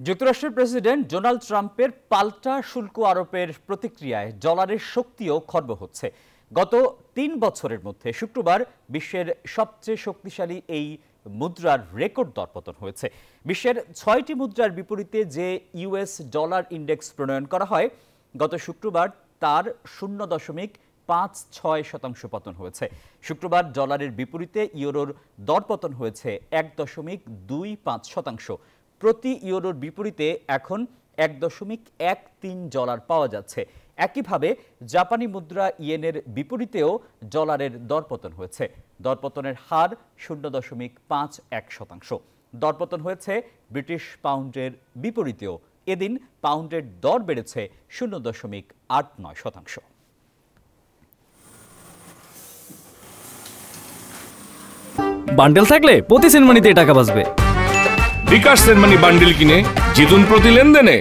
যুক্তরাষ্ট্রের president Donald ট্রাম্পের পাল্টা শুল্ক আরোপের প্রতিক্রিয়ায় ডলারের শক্তিও খর্ব হচ্ছে। গত ৩ বছরের মধ্যে শুক্রবার বিশ্বের সবচেয়ে শক্তিশালী এই মুদ্রার রেকর্ড দরপতন হয়েছে। বিশ্বের ৬টি মুদ্রার বিপরীতে যে ইউএস ডলার ইন্ডেক্স প্রণয়ন করা হয়, গত শুক্রবার তার 0.56% পতন হয়েছে। শুক্রবার ডলারের বিপরীতে ইউরোর দরপতন হয়েছে 1.25%। প্রতি ইউরোর বিপরীতে এখন 1.13 ডলার পাওয়া যাচ্ছে। একইভাবে জাপানি মুদ্রা ইয়েনের বিপরীতেও ডলারের দরপতন হয়েছে। দরপতনের হার 0.51%। দরপতন হয়েছে ব্রিটিশ পাউন্ডের বিপরীতেও। এদিন পাউন্ডের দর বেড়েছে 0.89%। বান্ডেল থাকলে প্রতি সেনমানিতে টাকা বাঁচবে। বিকাশ সেনমানি বান্ডেল কিনে জিতুন প্রতি লেনদেনে।